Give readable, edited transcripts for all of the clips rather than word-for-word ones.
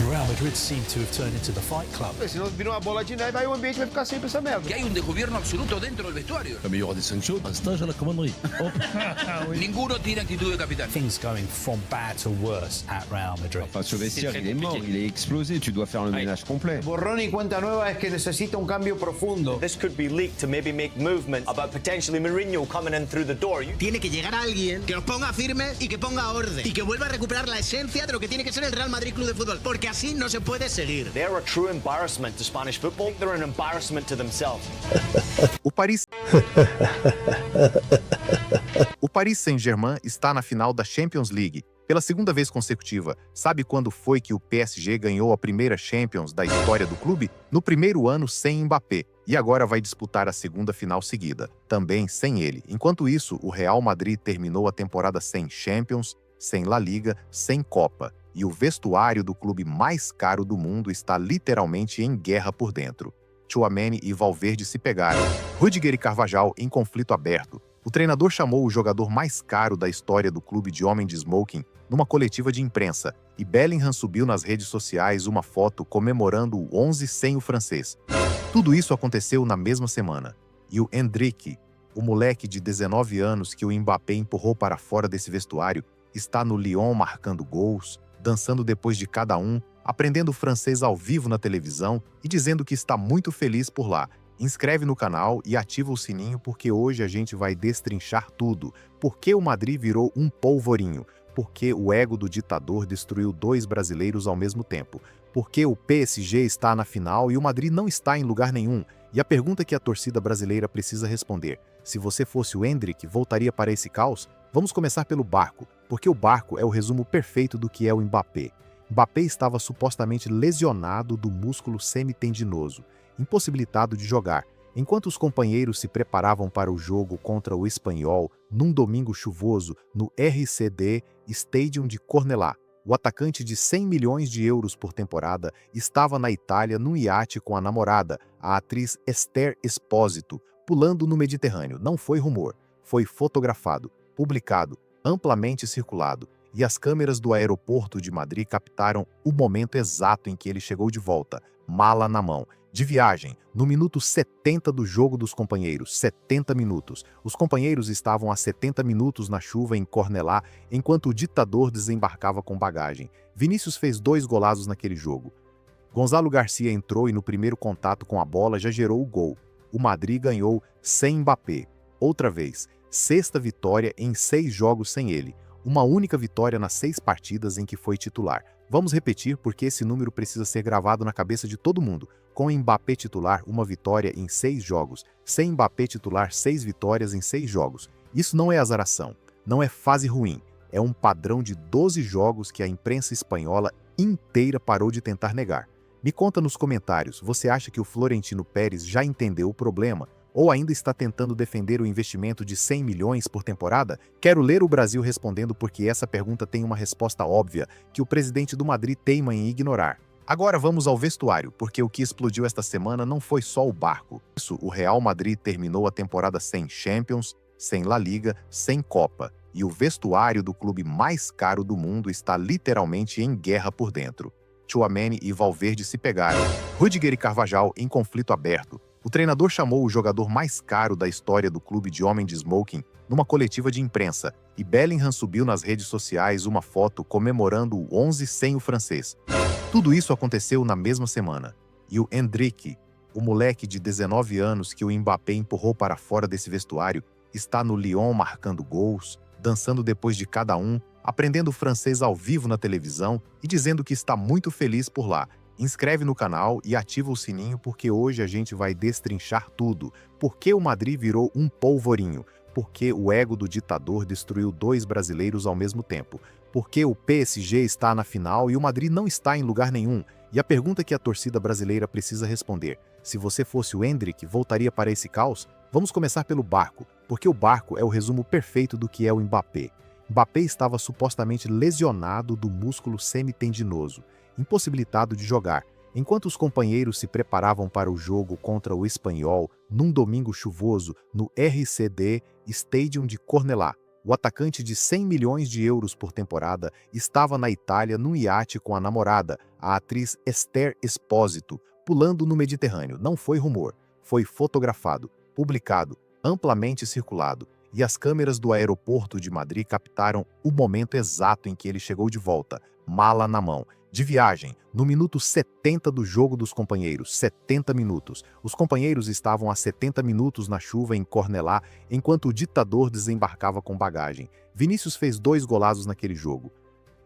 Real Madrid seem to have turned into the fight club. Senão vira uma bola de neve, aí o ambiente vai ficar sempre essa merda. Que hay un desgobierno absoluto dentro del vestuario. Mais il y aura des sanctions, un stage à la commanderie. Hop. Ninguno tiene actitud de capitán. Things going from bad to worse at Real Madrid. Enfin, ce vestiaire, il est mort, il est explosé. Tu dois faire le ménage complet. Borrón y cuenta nueva es que necesita un cambio profundo. This could be leaked to maybe make movement about potentially Mourinho coming in through the door. Tiene que llegar alguien que nos ponga firmes y que ponga orden y que vuelva a recuperar la esencia de lo que tiene que ser el Real Madrid Club de Fútbol, porque así no se puede seguir. They're a true embarrassment to Spanish football. They're an embarrassment to themselves. O Paris Saint-Germain está na final da Champions League pela segunda vez consecutiva. Sabe quando foi que o PSG ganhou a primeira Champions da história do clube? No primeiro ano sem Mbappé. E agora vai disputar a segunda final seguida, também sem ele. Enquanto isso, o Real Madrid terminou a temporada sem Champions, sem La Liga, sem Copa. E o vestuário do clube mais caro do mundo está literalmente em guerra por dentro. Tchouaméni e Valverde se pegaram. Rüdiger e Carvajal em conflito aberto. O treinador chamou o jogador mais caro da história do clube de homem de smoking numa coletiva de imprensa, e Bellingham subiu nas redes sociais uma foto comemorando o 11 sem o francês. Tudo isso aconteceu na mesma semana. E o Endrick, o moleque de 19 anos que o Mbappé empurrou para fora desse vestuário, está no Lyon marcando gols, dançando depois de cada um, aprendendo francês ao vivo na televisão e dizendo que está muito feliz por lá. Inscreve no canal e ativa o sininho porque hoje a gente vai destrinchar tudo. Por que o Madrid virou um polvorinho? Por que o ego do ditador destruiu 2 brasileiros ao mesmo tempo? Por que o PSG está na final e o Madrid não está em lugar nenhum? E a pergunta que a torcida brasileira precisa responder: se você fosse o Endrick, voltaria para esse caos? Vamos começar pelo barco, porque o barco é o resumo perfeito do que é o Mbappé. Mbappé estava supostamente lesionado do músculo semitendinoso, impossibilitado de jogar, enquanto os companheiros se preparavam para o jogo contra o Espanhol num domingo chuvoso no RCD Stadium de Cornellà. O atacante de 100 milhões de euros por temporada estava na Itália num iate com a namorada, a atriz Esther Expósito, pulando no Mediterrâneo. Não foi rumor, foi fotografado, publicado, amplamente circulado, e as câmeras do aeroporto de Madrid captaram o momento exato em que ele chegou de volta, mala na mão, de viagem, no minuto 70 do jogo dos companheiros, 70 minutos. Os companheiros estavam há 70 minutos na chuva em Cornellà, enquanto o ditador desembarcava com bagagem. Vinícius fez 2 golaços naquele jogo. Gonzalo Garcia entrou e no primeiro contato com a bola já gerou o gol. O Madrid ganhou sem Mbappé. Outra vez, 6ª vitória em 6 jogos sem ele. Uma única vitória nas 6 partidas em que foi titular. Vamos repetir porque esse número precisa ser gravado na cabeça de todo mundo. Com Mbappé titular, 1 vitória em 6 jogos. Sem Mbappé titular, 6 vitórias em 6 jogos. Isso não é azaração, não é fase ruim. É um padrão de 12 jogos que a imprensa espanhola inteira parou de tentar negar. Me conta nos comentários, você acha que o Florentino Pérez já entendeu o problema? Ou ainda está tentando defender o investimento de 100 milhões por temporada? Quero ler o Brasil respondendo porque essa pergunta tem uma resposta óbvia que o presidente do Madrid teima em ignorar. Agora vamos ao vestuário, porque o que explodiu esta semana não foi só o barco. Isso, o Real Madrid terminou a temporada sem Champions, sem La Liga, sem Copa. E o vestuário do clube mais caro do mundo está literalmente em guerra por dentro. Tchouaméni e Valverde se pegaram. Rüdiger e Carvajal em conflito aberto. O treinador chamou o jogador mais caro da história do clube de homem de smoking numa coletiva de imprensa, e Bellingham subiu nas redes sociais uma foto comemorando o 11 sem o francês. Tudo isso aconteceu na mesma semana. E o Endrick, o moleque de 19 anos que o Mbappé empurrou para fora desse vestuário, está no Lyon marcando gols, dançando depois de cada um, aprendendo francês ao vivo na televisão e dizendo que está muito feliz por lá. Inscreve no canal e ativa o sininho porque hoje a gente vai destrinchar tudo. Por que o Madrid virou um polvorinho? Por que o ego do ditador destruiu 2 brasileiros ao mesmo tempo? Por que o PSG está na final e o Madrid não está em lugar nenhum? E a pergunta que a torcida brasileira precisa responder: se você fosse o Endrick, voltaria para esse caos? Vamos começar pelo barco, porque o barco é o resumo perfeito do que é o Mbappé. Mbappé estava supostamente lesionado do músculo semitendinoso, impossibilitado de jogar, enquanto os companheiros se preparavam para o jogo contra o Espanhol num domingo chuvoso no RCD Stadium de Cornellà. O atacante de 100 milhões de euros por temporada estava na Itália num iate com a namorada, a atriz Esther Espósito, pulando no Mediterrâneo. Não foi rumor, foi fotografado, publicado, amplamente circulado, e as câmeras do aeroporto de Madrid captaram o momento exato em que ele chegou de volta, mala na mão, de viagem, no minuto 70 do jogo dos companheiros, 70 minutos. Os companheiros estavam há 70 minutos na chuva em Cornellá, enquanto o ditador desembarcava com bagagem. Vinícius fez 2 golaços naquele jogo.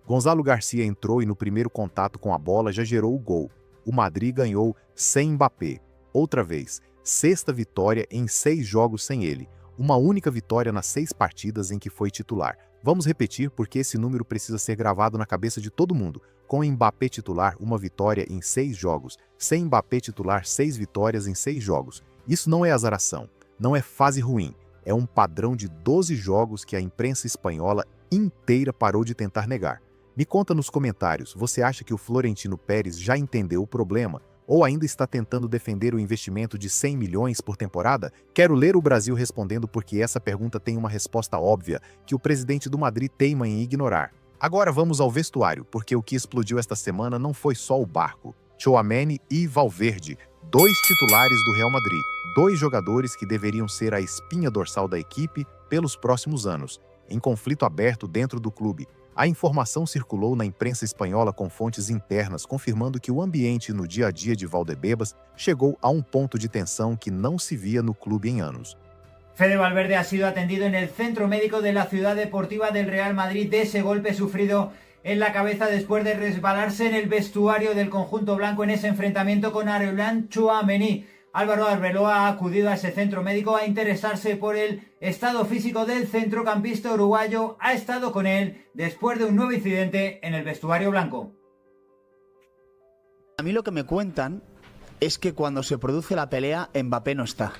Gonzalo Garcia entrou e no primeiro contato com a bola já gerou o gol. O Madrid ganhou sem Mbappé. Outra vez, 6ª vitória em 6 jogos sem ele. Uma única vitória nas 6 partidas em que foi titular. Vamos repetir porque esse número precisa ser gravado na cabeça de todo mundo. Com Mbappé titular, 1 vitória em 6 jogos. Sem Mbappé titular, 6 vitórias em 6 jogos. Isso não é azaração, não é fase ruim. É um padrão de 12 jogos que a imprensa espanhola inteira parou de tentar negar. Me conta nos comentários, você acha que o Florentino Pérez já entendeu o problema? Ou ainda está tentando defender o investimento de 100 milhões por temporada? Quero ler o Brasil respondendo porque essa pergunta tem uma resposta óbvia que o presidente do Madrid teima em ignorar. Agora vamos ao vestuário, porque o que explodiu esta semana não foi só o barco. Tchouaméni e Valverde, 2 titulares do Real Madrid, 2 jogadores que deveriam ser a espinha dorsal da equipe pelos próximos anos, em conflito aberto dentro do clube. A informação circulou na imprensa espanhola com fontes internas, confirmando que o ambiente no dia a dia de Valdebebas chegou a um ponto de tensão que não se via no clube em anos. Fede Valverde ha sido atendido en el centro médico de la ciudad deportiva del Real Madrid de ese golpe sufrido en la cabeza después de resbalarse en el vestuario del conjunto blanco en ese enfrentamiento con Aurélien Tchouaméni. Álvaro Arbeloa ha acudido a ese centro médico a interesarse por el estado físico del centrocampista uruguayo. Ha estado con él después de un nuevo incidente en el vestuario blanco. A mí lo que me cuentan es que cuando se produce la pelea, Mbappé no está.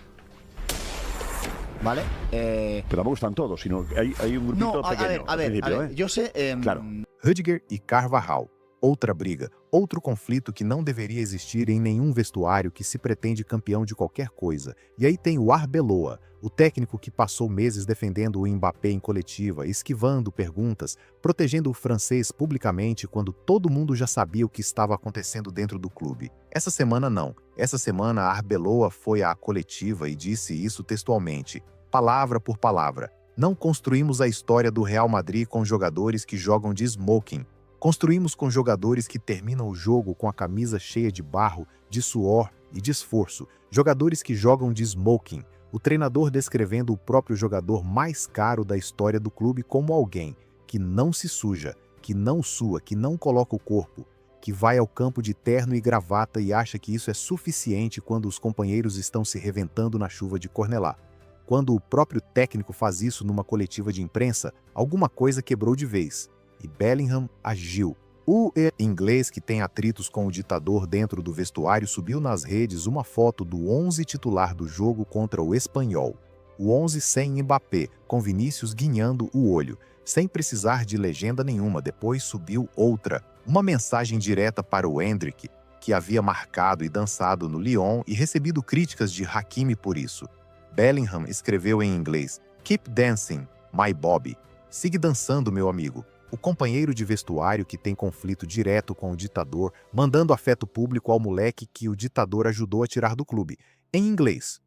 ¿Vale? Pero tampoco están todos, sino que hay un grupito pequeño. A ver, yo sé... Claro. Rüdiger e Carvajal. Outra briga, outro conflito que não deveria existir em nenhum vestuário que se pretende campeão de qualquer coisa. E aí tem o Arbeloa, o técnico que passou meses defendendo o Mbappé em coletiva, esquivando perguntas, protegendo o francês publicamente quando todo mundo já sabia o que estava acontecendo dentro do clube. Essa semana não. Essa semana Arbeloa foi à coletiva e disse isso textualmente, palavra por palavra. Não construímos a história do Real Madrid com jogadores que jogam de smoking. Construímos com jogadores que terminam o jogo com a camisa cheia de barro, de suor e de esforço. Jogadores que jogam de smoking. O treinador descrevendo o próprio jogador mais caro da história do clube como alguém que não se suja, que não sua, que não coloca o corpo, que vai ao campo de terno e gravata e acha que isso é suficiente quando os companheiros estão se reventando na chuva de Cornellá. Quando o próprio técnico faz isso numa coletiva de imprensa, alguma coisa quebrou de vez. E Bellingham agiu. O inglês que tem atritos com o ditador dentro do vestuário subiu nas redes uma foto do 11 titular do jogo contra o Espanhol. O 11 sem Mbappé, com Vinícius guinhando o olho, sem precisar de legenda nenhuma. Depois subiu outra, uma mensagem direta para o Endrick, que havia marcado e dançado no Lyon e recebido críticas de Hakimi por isso. Bellingham escreveu em inglês, "Keep dancing, my Bobby." Siga dançando, meu amigo. O companheiro de vestuário que tem conflito direto com o ditador, mandando afeto público ao moleque que o ditador ajudou a tirar do clube. Em inglês.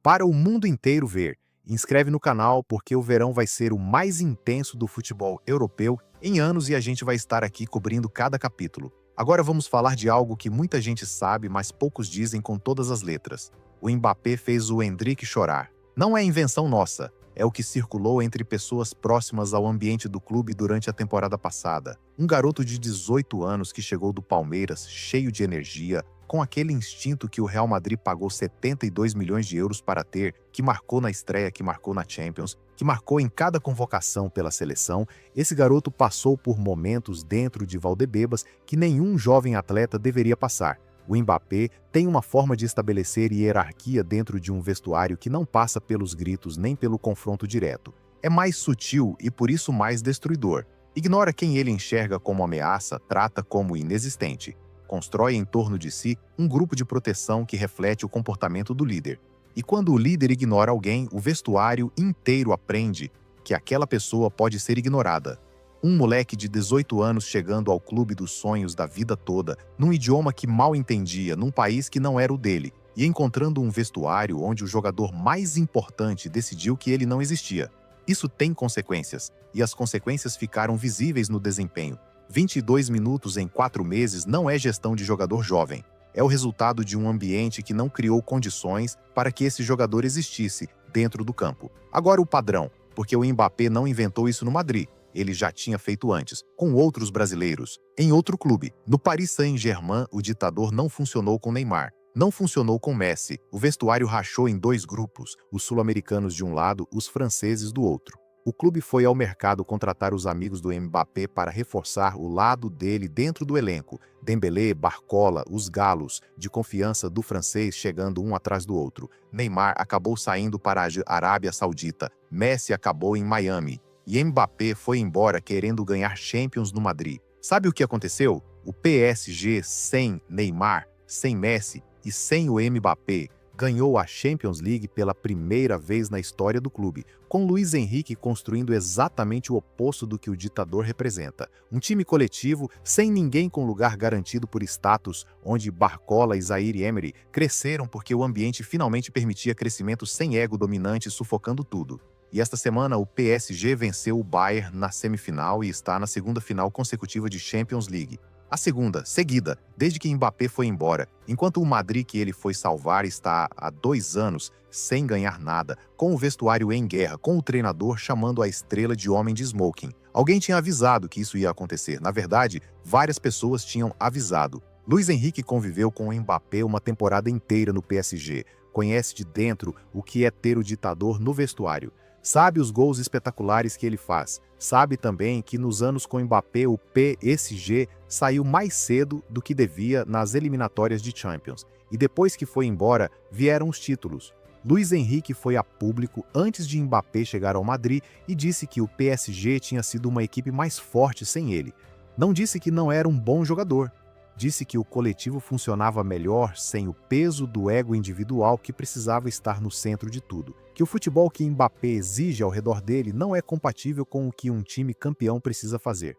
Para o mundo inteiro ver, inscreve no canal porque o verão vai ser o mais intenso do futebol europeu em anos e a gente vai estar aqui cobrindo cada capítulo. Agora vamos falar de algo que muita gente sabe, mas poucos dizem com todas as letras. O Mbappé fez o Endrick chorar. Não é invenção nossa. É o que circulou entre pessoas próximas ao ambiente do clube durante a temporada passada. Um garoto de 18 anos que chegou do Palmeiras, cheio de energia, com aquele instinto que o Real Madrid pagou 72 milhões de euros para ter, que marcou na estreia, que marcou na Champions, que marcou em cada convocação pela seleção. Esse garoto passou por momentos dentro de Valdebebas que nenhum jovem atleta deveria passar. O Mbappé tem uma forma de estabelecer hierarquia dentro de um vestuário que não passa pelos gritos nem pelo confronto direto. É mais sutil e por isso mais destruidor. Ignora quem ele enxerga como ameaça, trata como inexistente. Constrói em torno de si um grupo de proteção que reflete o comportamento do líder. E quando o líder ignora alguém, o vestuário inteiro aprende que aquela pessoa pode ser ignorada. Um moleque de 18 anos chegando ao clube dos sonhos da vida toda, num idioma que mal entendia, num país que não era o dele, e encontrando um vestuário onde o jogador mais importante decidiu que ele não existia. Isso tem consequências, e as consequências ficaram visíveis no desempenho. 22 minutos em 4 meses não é gestão de jogador jovem. É o resultado de um ambiente que não criou condições para que esse jogador existisse dentro do campo. Agora o padrão, porque o Mbappé não inventou isso no Madrid. Ele já tinha feito antes, com outros brasileiros, em outro clube. No Paris Saint-Germain, o ditador não funcionou com Neymar. Não funcionou com Messi. O vestuário rachou em 2 grupos, os sul-americanos de um lado, os franceses do outro. O clube foi ao mercado contratar os amigos do Mbappé para reforçar o lado dele dentro do elenco. Dembélé, Barcola, os galos de confiança do francês chegando um atrás do outro. Neymar acabou saindo para a Arábia Saudita. Messi acabou em Miami. E Mbappé foi embora querendo ganhar Champions no Madrid. Sabe o que aconteceu? O PSG sem Neymar, sem Messi e sem o Mbappé ganhou a Champions League pela primeira vez na história do clube, com Luiz Henrique construindo exatamente o oposto do que o ditador representa. Um time coletivo, sem ninguém com lugar garantido por status, onde Barcola e Zaire Emery cresceram porque o ambiente finalmente permitia crescimento sem ego dominante sufocando tudo. E esta semana o PSG venceu o Bayern na semifinal e está na segunda final consecutiva de Champions League. A segunda, seguida, desde que Mbappé foi embora, enquanto o Madrid que ele foi salvar está há 2 anos sem ganhar nada, com o vestuário em guerra, com o treinador chamando a estrela de homem de smoking. Alguém tinha avisado que isso ia acontecer. Na verdade, várias pessoas tinham avisado. Luiz Henrique conviveu com o Mbappé uma temporada inteira no PSG. Conhece de dentro o que é ter o ditador no vestuário. Sabe os gols espetaculares que ele faz. Sabe também que nos anos com Mbappé o PSG saiu mais cedo do que devia nas eliminatórias de Champions. E depois que foi embora, vieram os títulos. Luiz Henrique foi a público antes de Mbappé chegar ao Madrid e disse que o PSG tinha sido uma equipe mais forte sem ele. Não disse que não era um bom jogador. Disse que o coletivo funcionava melhor sem o peso do ego individual que precisava estar no centro de tudo. Que o futebol que Mbappé exige ao redor dele não é compatível com o que um time campeão precisa fazer.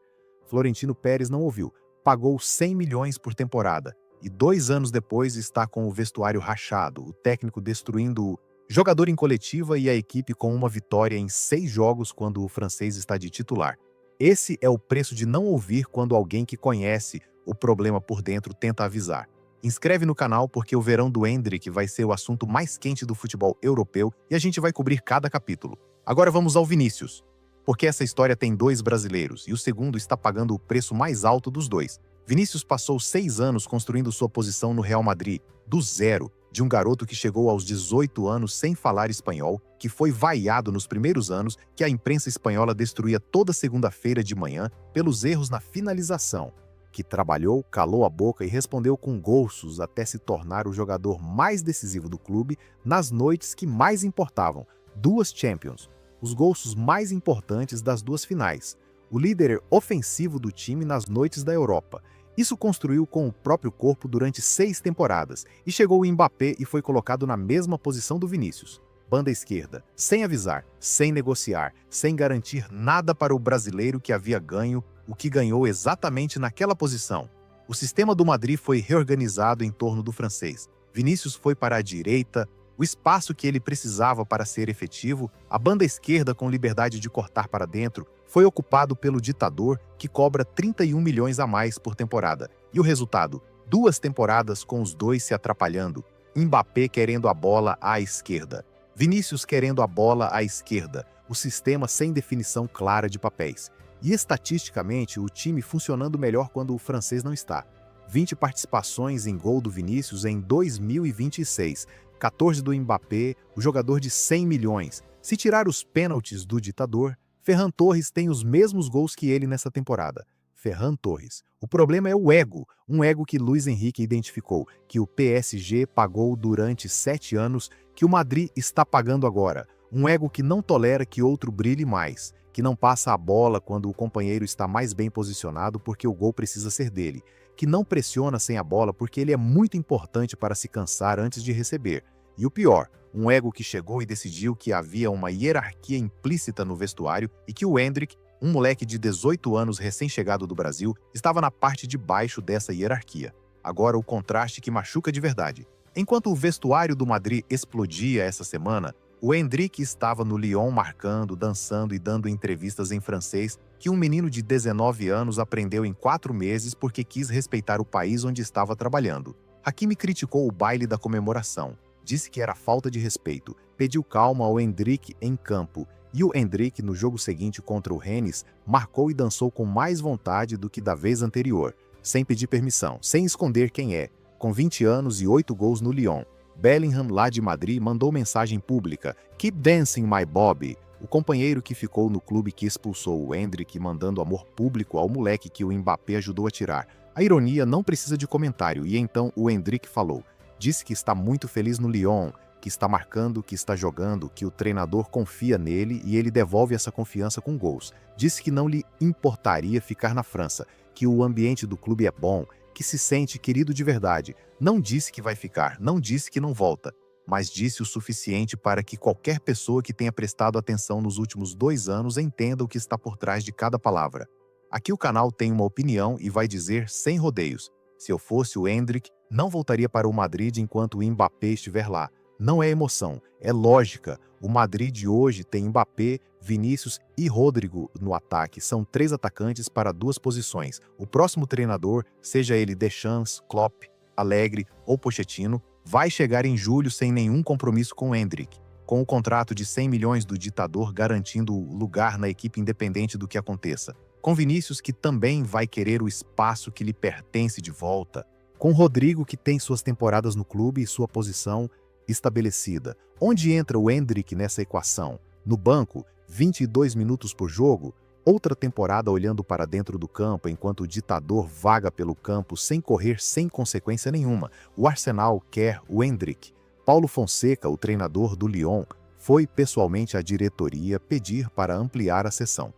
Florentino Pérez não ouviu. Pagou 100 milhões por temporada. E 2 anos depois está com o vestuário rachado, o técnico destruindo o jogador em coletiva e a equipe com uma vitória em 6 jogos quando o francês está de titular. Esse é o preço de não ouvir quando alguém que conhece o problema por dentro tenta avisar. Inscreve no canal porque o verão do Endrick vai ser o assunto mais quente do futebol europeu e a gente vai cobrir cada capítulo. Agora vamos ao Vinícius. Porque essa história tem 2 brasileiros e o segundo está pagando o preço mais alto dos 2. Vinícius passou 6 anos construindo sua posição no Real Madrid, do zero, de um garoto que chegou aos 18 anos sem falar espanhol, que foi vaiado nos primeiros anos, que a imprensa espanhola destruía toda segunda-feira de manhã pelos erros na finalização, que trabalhou, calou a boca e respondeu com golços até se tornar o jogador mais decisivo do clube nas noites que mais importavam, 2 Champions, os golços mais importantes das 2 finais, o líder ofensivo do time nas noites da Europa. Isso construiu com o próprio corpo durante 6 temporadas e chegou o Mbappé e foi colocado na mesma posição do Vinícius. Banda esquerda, sem avisar, sem negociar, sem garantir nada para o brasileiro que havia ganho o que ganhou exatamente naquela posição. O sistema do Madrid foi reorganizado em torno do francês. Vinícius foi para a direita, o espaço que ele precisava para ser efetivo, a banda esquerda com liberdade de cortar para dentro, foi ocupado pelo ditador que cobra 31 milhões a mais por temporada. E o resultado? 2 temporadas com os 2 se atrapalhando. Mbappé querendo a bola à esquerda. Vinícius querendo a bola à esquerda. O sistema sem definição clara de papéis. E estatisticamente, o time funcionando melhor quando o francês não está. 20 participações em gol do Vinícius em 2026, 14 do Mbappé, o jogador de 100 milhões. Se tirar os pênaltis do ditador, Ferran Torres tem os mesmos gols que ele nessa temporada. Ferran Torres. O problema é o ego, um ego que Luiz Henrique identificou, que o PSG pagou durante 7 anos, que o Madrid está pagando agora. Um ego que não tolera que outro brilhe mais, que não passa a bola quando o companheiro está mais bem posicionado porque o gol precisa ser dele, que não pressiona sem a bola porque ele é muito importante para se cansar antes de receber, E o pior, um ego que chegou e decidiu que havia uma hierarquia implícita no vestuário e que o Endrick, um moleque de 18 anos recém-chegado do Brasil, estava na parte de baixo dessa hierarquia. Agora o contraste que machuca de verdade. Enquanto o vestuário do Madrid explodia essa semana, o Endrick estava no Lyon marcando, dançando e dando entrevistas em francês que um menino de 19 anos aprendeu em 4 meses porque quis respeitar o país onde estava trabalhando. Hakimi criticou o baile da comemoração, disse que era falta de respeito, pediu calma ao Endrick em campo, e o Endrick, no jogo seguinte contra o Rennes, marcou e dançou com mais vontade do que da vez anterior, sem pedir permissão, sem esconder quem é, com 20 anos e 8 gols no Lyon. Bellingham, lá de Madrid, mandou mensagem pública: "Keep dancing, my Bobby." O companheiro que ficou no clube que expulsou o Endrick, mandando amor público ao moleque que o Mbappé ajudou a tirar. A ironia não precisa de comentário, e então o Endrick falou. Disse que está muito feliz no Lyon, que está marcando, que está jogando, que o treinador confia nele e ele devolve essa confiança com gols. Disse que não lhe importaria ficar na França, que o ambiente do clube é bom, que se sente querido de verdade. Não disse que vai ficar, não disse que não volta, mas disse o suficiente para que qualquer pessoa que tenha prestado atenção nos últimos 2 anos entenda o que está por trás de cada palavra. Aqui o canal tem uma opinião e vai dizer sem rodeios. Se eu fosse o Endrick, não voltaria para o Madrid enquanto o Mbappé estiver lá. Não é emoção, é lógica. O Madrid de hoje tem Mbappé, Vinícius e Rodrigo no ataque. São 3 atacantes para 2 posições. O próximo treinador, seja ele Deschamps, Klopp, Allegri ou Pochettino, vai chegar em julho sem nenhum compromisso com o Endrick, com o contrato de 100 milhões do ditador garantindo lugar na equipe independente do que aconteça. Com Vinícius, que também vai querer o espaço que lhe pertence de volta. Com Rodrigo, que tem suas temporadas no clube e sua posição estabelecida. Onde entra o Endrick nessa equação? No banco, 22 minutos por jogo? Outra temporada olhando para dentro do campo enquanto o ditador vaga pelo campo sem correr sem consequência nenhuma. O Arsenal quer o Endrick. Paulo Fonseca, o treinador do Lyon, foi pessoalmente à diretoria pedir para ampliar a cessão.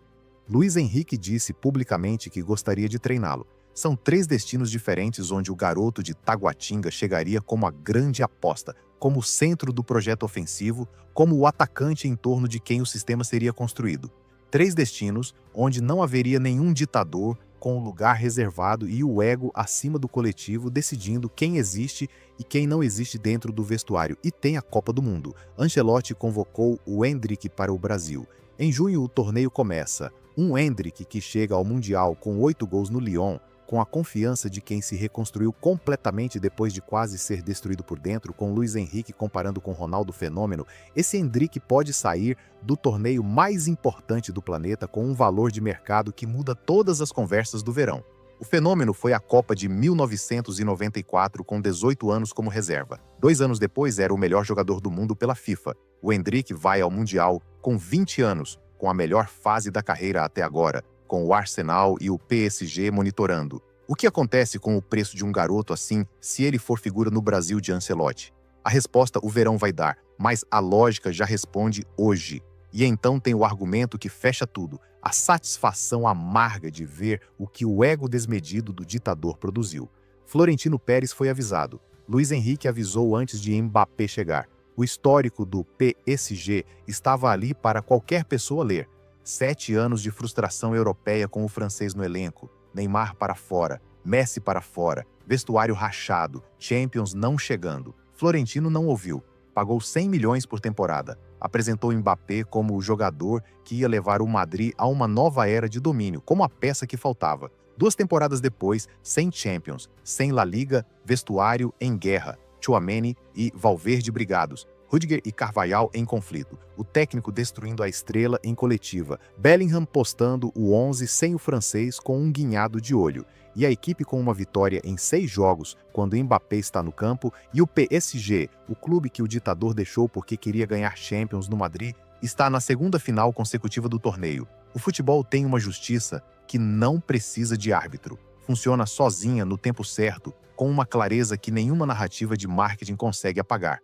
Luiz Henrique disse publicamente que gostaria de treiná-lo. São 3 destinos diferentes onde o garoto de Taguatinga chegaria como a grande aposta, como o centro do projeto ofensivo, como o atacante em torno de quem o sistema seria construído. 3 destinos onde não haveria nenhum ditador com o lugar reservado e o ego acima do coletivo decidindo quem existe e quem não existe dentro do vestuário. E tem a Copa do Mundo. Ancelotti convocou o Endrick para o Brasil. Em junho o torneio começa. Um Endrick que chega ao Mundial com 8 gols no Lyon, com a confiança de quem se reconstruiu completamente depois de quase ser destruído por dentro, com Luiz Henrique comparando com Ronaldo Fenômeno, esse Endrick pode sair do torneio mais importante do planeta com um valor de mercado que muda todas as conversas do verão. O Fenômeno foi à Copa de 1994 com 18 anos como reserva. 2 anos depois era o melhor jogador do mundo pela FIFA. O Endrick vai ao Mundial com 20 anos, com a melhor fase da carreira até agora, com o Arsenal e o PSG monitorando. O que acontece com o preço de um garoto assim se ele for figura no Brasil de Ancelotti? A resposta o verão vai dar, mas a lógica já responde hoje. E então tem o argumento que fecha tudo, a satisfação amarga de ver o que o ego desmedido do ditador produziu. Florentino Pérez foi avisado. Luiz Henrique avisou antes de Mbappé chegar. O histórico do PSG estava ali para qualquer pessoa ler. 7 anos de frustração europeia com o francês no elenco. Neymar para fora, Messi para fora, vestuário rachado, Champions não chegando. Florentino não ouviu. Pagou 100 milhões por temporada. Apresentou Mbappé como o jogador que ia levar o Madrid a uma nova era de domínio, como a peça que faltava. 2 temporadas depois, sem Champions, sem La Liga, vestuário em guerra. Tchouaméni e Valverde brigados. Rudiger e Carvajal em conflito, o técnico destruindo a estrela em coletiva, Bellingham postando o 11 sem o francês com um guinhado de olho, e a equipe com uma vitória em 6 jogos quando Mbappé está no campo, e o PSG, o clube que o ditador deixou porque queria ganhar Champions no Madrid, está na 2ª final consecutiva do torneio. O futebol tem uma justiça que não precisa de árbitro, funciona sozinha no tempo certo, com uma clareza que nenhuma narrativa de marketing consegue apagar.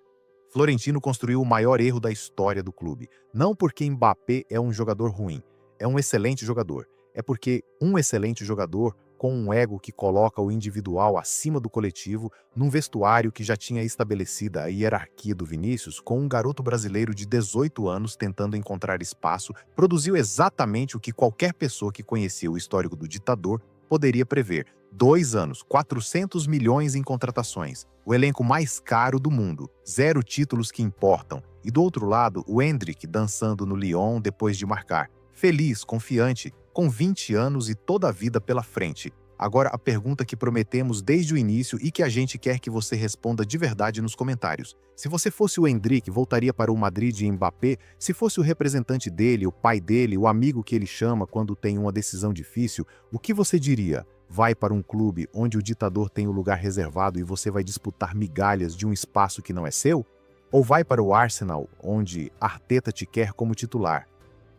Florentino construiu o maior erro da história do clube. Não porque Mbappé é um jogador ruim, é um excelente jogador. É porque um excelente jogador com um ego que coloca o individual acima do coletivo, num vestuário que já tinha estabelecida a hierarquia do Vinícius, com um garoto brasileiro de 18 anos tentando encontrar espaço, produziu exatamente o que qualquer pessoa que conhecia o histórico do ditador poderia prever. 2 anos, 400 milhões em contratações, o elenco mais caro do mundo, 0 títulos que importam, e do outro lado, o Endrick dançando no Lyon depois de marcar, feliz, confiante, com 20 anos e toda a vida pela frente. Agora a pergunta que prometemos desde o início e que a gente quer que você responda de verdade nos comentários. Se você fosse o Endrick, voltaria para o Madrid de Mbappé? Se fosse o representante dele, o pai dele, o amigo que ele chama quando tem uma decisão difícil, o que você diria? Vai para um clube onde o ditador tem o lugar reservado e você vai disputar migalhas de um espaço que não é seu? Ou vai para o Arsenal, onde Arteta te quer como titular?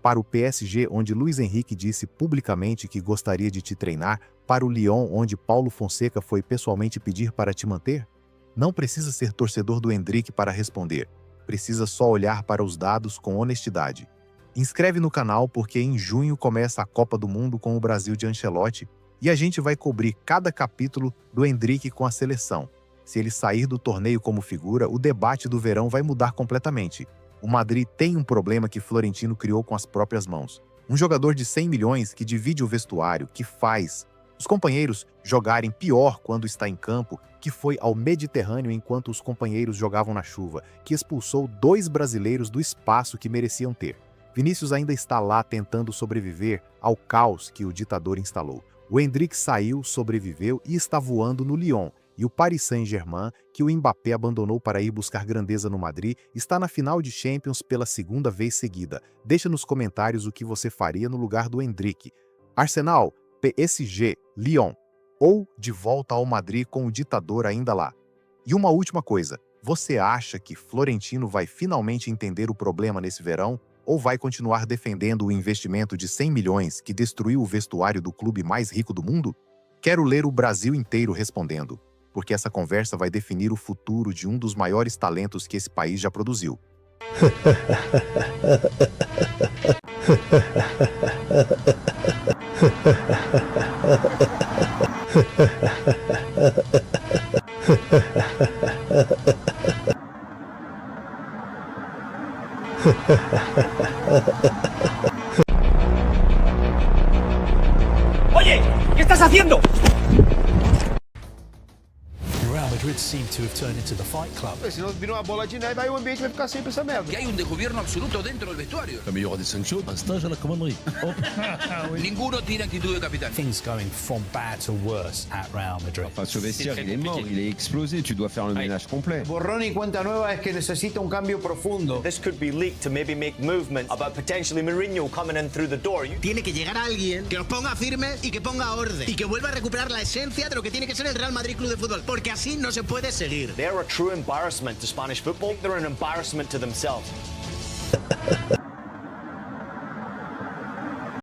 Para o PSG, onde Luis Henrique disse publicamente que gostaria de te treinar? Para o Lyon, onde Paulo Fonseca foi pessoalmente pedir para te manter? Não precisa ser torcedor do Endrick para responder. Precisa só olhar para os dados com honestidade. Inscreve no canal porque em junho começa a Copa do Mundo com o Brasil de Ancelotti e a gente vai cobrir cada capítulo do Endrick com a seleção. Se ele sair do torneio como figura, o debate do verão vai mudar completamente. O Madrid tem um problema que Florentino criou com as próprias mãos. Um jogador de 100 milhões que divide o vestuário, que faz os companheiros jogarem pior quando está em campo, que foi ao Mediterrâneo enquanto os companheiros jogavam na chuva, que expulsou 2 brasileiros do espaço que mereciam ter. Vinícius ainda está lá tentando sobreviver ao caos que o ditador instalou. O Endrick saiu, sobreviveu e está voando no Lyon. E o Paris Saint-Germain, que o Mbappé abandonou para ir buscar grandeza no Madrid, está na final de Champions pela 2ª vez seguida. Deixa nos comentários o que você faria no lugar do Endrick. Arsenal, PSG, Lyon, ou de volta ao Madrid com o ditador ainda lá. E uma última coisa, você acha que Florentino vai finalmente entender o problema nesse verão? Ou vai continuar defendendo o investimento de 100 milhões que destruiu o vestuário do clube mais rico do mundo? Quero ler o Brasil inteiro respondendo, porque essa conversa vai definir o futuro de um dos maiores talentos que esse país já produziu. Oye, ¿qué estás haciendo? Real Madrid seem to have turned into the fight club. Senão vira uma bola de neve, aí o ambiente vai ficar sempre essa merda. Que hay un desgobierno absoluto dentro del vestuario. Mais il y aura des sanctions, un stage à la commanderie. Hop. Ninguno tiene actitud de capitán. Things going from bad to worse at Real Madrid. Enfin, ce vestiaire, il est mort, il est explosé. Tu dois faire le ménage complet. Borrón y cuenta nueva es que necesita un cambio profundo. This could be leaked to maybe make movement about potentially Mourinho coming in through the door. Tiene que llegar alguien que los ponga firmes y que ponga orden. Y que vuelva a recuperar la esencia de lo que tiene que ser el Real Madrid Club de Fútbol. Porque así no se puede seguir. They're a true embarrassment to Spanish football. They're an embarrassment to themselves.